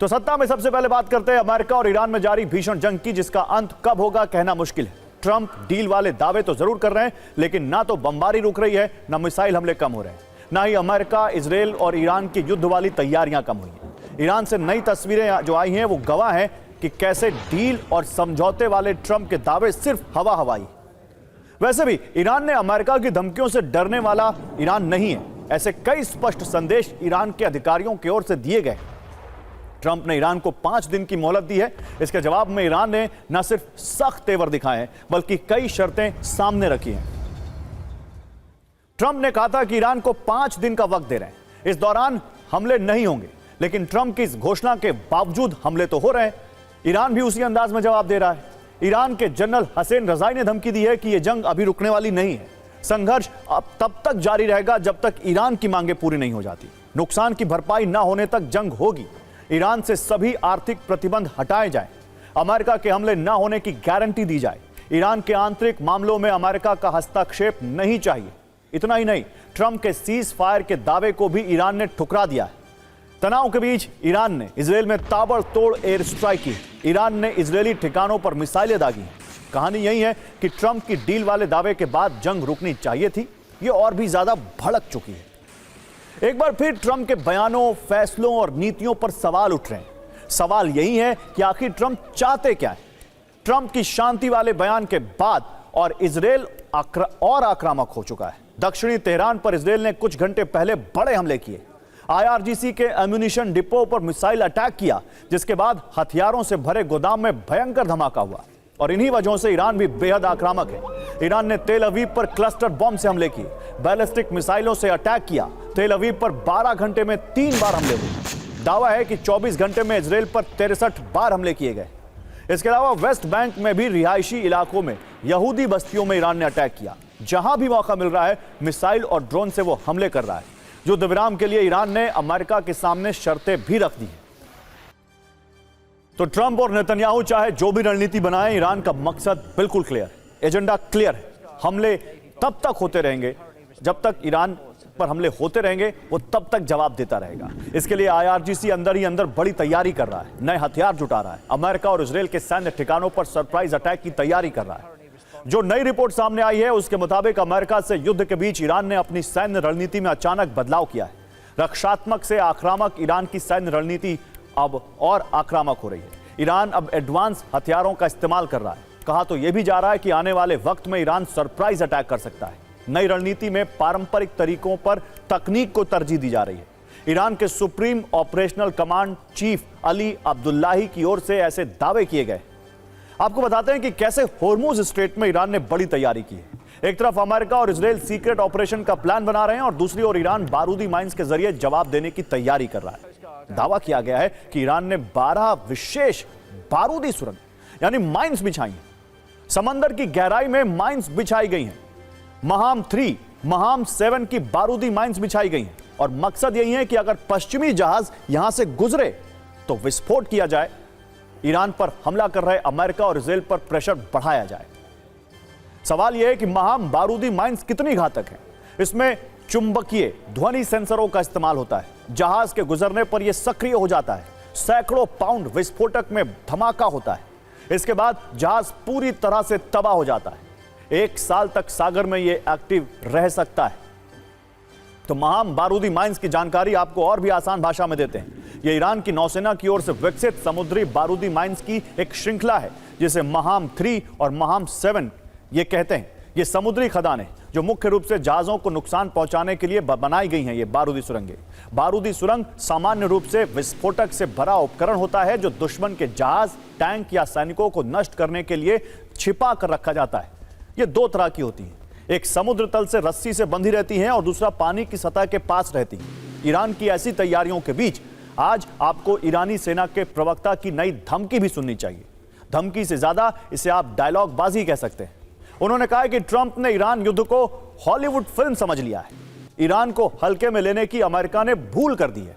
तो सत्ता में सबसे पहले बात करते हैं अमेरिका और ईरान में जारी भीषण जंग की, जिसका अंत कब होगा कहना मुश्किल है। ट्रंप डील वाले दावे तो जरूर कर रहे हैं, लेकिन ना तो बमबारी रुक रही है, ना मिसाइल हमले कम हो रहे हैं, ना ही अमेरिका, इजराइल और ईरान की युद्ध वाली तैयारियां कम हुई हैं। ईरान से नई तस्वीरें जो आई हैं वो गवाह हैं कि कैसे डील और समझौते वाले ट्रंप के दावे सिर्फ हवा हवाई। वैसे भी ईरान ने अमेरिका की धमकियों से डरने वाला ईरान नहीं है, ऐसे कई स्पष्ट संदेश ईरान के अधिकारियों की ओर से दिए गए। ट्रंप ने ईरान को 5 दिन की मोहलत दी है। इसके जवाब में ईरान ने न सिर्फ सख्त तेवर दिखाए हैं, बल्कि कई शर्तें सामने रखी हैं। ट्रंप ने कहा था कि ईरान को 5 दिन का वक्त दे रहे हैं, इस दौरान हमले नहीं होंगे, लेकिन ट्रंप की इस घोषणा के बावजूद हमले तो हो रहे हैं। ईरान भी उसी अंदाज में जवाब दे रहा है। ईरान के जनरल हसैन रजाई ने धमकी दी है कि यह जंग अभी रुकने वाली नहीं है। संघर्ष अब तब तक जारी रहेगा जब तक ईरान की मांगें पूरी नहीं हो जाती। नुकसान की भरपाई न होने तक जंग होगी। ईरान से सभी आर्थिक प्रतिबंध हटाए जाएं, अमेरिका के हमले न होने की गारंटी दी जाए। ईरान के आंतरिक मामलों में अमेरिका का हस्तक्षेप नहीं चाहिए। इतना ही नहीं, ट्रंप के सीज फायर के दावे को भी ईरान ने ठुकरा दिया है। तनाव के बीच ईरान ने इजराइल में ताबड़तोड़ एयर स्ट्राइक की। ईरान ने इजरायली ठिकानों पर मिसाइलें दागी। कहानी यही है कि ट्रंप की डील वाले दावे के बाद जंग रुकनी चाहिए थी, ये और भी ज्यादा भड़क चुकी है। एक बार फिर ट्रंप के बयानों, फैसलों और नीतियों पर सवाल उठ रहे हैं। सवाल यही है कि आखिर ट्रंप चाहते क्या है। ट्रंप की शांति वाले बयान के बाद और इजराइल और आक्रामक हो चुका है। दक्षिणी तेहरान पर इजराइल ने कुछ घंटे पहले बड़े हमले किए। IRGC के एम्यूनिशन डिपो पर मिसाइल अटैक किया, जिसके बाद हथियारों से भरे गोदाम में भयंकर धमाका हुआ। और इन्हीं वजहों से ईरान भी बेहद आक्रामक है। ईरान ने तेल अवीव पर क्लस्टर बॉम्ब से हमले किए, बैलिस्टिक मिसाइलों से अटैक किया। तेल अवीव पर 12 घंटे में 3 बार हमले हुए। दावा है कि 24 घंटे में इजराइल पर 63 बार हमले किए गए। इसके अलावा वेस्ट बैंक में भी रिहायशी इलाकों में यहूदी बस्तियों में ईरान ने अटैक किया। जहां भी मौका मिल रहा है, मिसाइल और ड्रोन से वो हमले कर रहा है। युद्ध विराम के लिए ईरान ने अमेरिका के सामने शर्तें भी रख दी हैं। तो ट्रंप और नेतन्याहू चाहे जो भी रणनीति बनाए, ईरान का मकसद बिल्कुल क्लियर, एजेंडा क्लियर है। हमले तब तक होते रहेंगे जब तक ईरान पर हमले होते रहेंगे, वो तब तक जवाब देता रहेगा। इसके लिए IRGC अंदर ही अंदर बड़ी तैयारी कर रहा है, नए हथियार जुटा रहा है। अमेरिका और इजराइल के सैन्य ठिकानों पर सरप्राइज अटैक की तैयारी कर रहा है। जो नई रिपोर्ट सामने आई है उसके मुताबिक अमेरिका से युद्ध के बीच ईरान ने अपनी सैन्य रणनीति में अचानक बदलाव किया है। रक्षात्मक से आक्रामक ईरान की सैन्य रणनीति अब और आक्रामक हो रही है। ईरान अब एडवांस हथियारों का इस्तेमाल कर रहा है। कहा तो यह भी जा रहा है कि आने वाले वक्त में ईरान सरप्राइज अटैक कर सकता है। नई रणनीति में पारंपरिक तरीकों पर तकनीक को तरजीह दी जा रही है। ईरान के supreme operational command chief Ali Abdollahi की ओर से ऐसे दावे किए गए। आपको बताते हैं कि कैसे होर्मुज स्ट्रेट में ईरान ने बड़ी तैयारी की है। एक तरफ अमेरिका और इजराइल सीक्रेट ऑपरेशन का प्लान बना रहे हैं और दूसरी ओर ईरान बारूदी माइंस के जरिए जवाब देने की तैयारी कर रहा है। दावा किया गया है कि ईरान ने 12 विशेष बारूदी सुरंग यानी माइंस बिछाई हैं। समंदर की गहराई में माइंस बिछाई गई हैं। महाम 3, महाम 7 की बारूदी माइंस बिछाई गई हैं और मकसद यही है कि अगर पश्चिमी जहाज यहां से गुजरे तो विस्फोट किया जाए। ईरान पर हमला कर रहे अमेरिका और इजराइल पर प्रेशर बढ़ाया जाए। सवाल यह है कि महाम बारूदी माइंस कितनी घातक है। इसमें चुंबकीय ध्वनि सेंसरों का इस्तेमाल होता है। जहाज के गुजरने पर यह सक्रिय हो जाता है। सैकड़ों पाउंड विस्फोटक में धमाका होता है। इसके बाद जहाज पूरी तरह से तबाह हो जाता है। 1 साल तक सागर में यह एक्टिव रह सकता है। तो महाम बारूदी माइंस की जानकारी आपको और भी आसान भाषा में देते हैं। यह ईरान की नौसेना की ओर से विकसित समुद्री बारूदी माइंस की एक श्रृंखला है, जिसे महाम 3 और महाम 7 ये कहते हैं। ये समुद्री खदानें जो मुख्य रूप से जहाजों को नुकसान पहुंचाने के लिए बनाई गई हैं। ये बारूदी सुरंगें, बारूदी सुरंग सामान्य रूप से विस्फोटक से भरा उपकरण होता है जो दुश्मन के जहाज, टैंक या सैनिकों को नष्ट करने के लिए छिपा कर रखा जाता है। ये 2 तरह की होती है, एक समुद्र तल से रस्सी से बंधी रहती है और दूसरा पानी की सतह के पास रहती है। ईरान की ऐसी तैयारियों के बीच आज आपको ईरानी सेना के प्रवक्ता की नई धमकी भी सुननी चाहिए। धमकी से ज्यादा इसे आप डायलॉग बाजी कह सकते हैं। उन्होंने कहा कि ट्रंप ने ईरान युद्ध को हॉलीवुड फिल्म समझ लिया है। ईरान को हल्के में लेने की अमेरिका ने भूल कर दी है।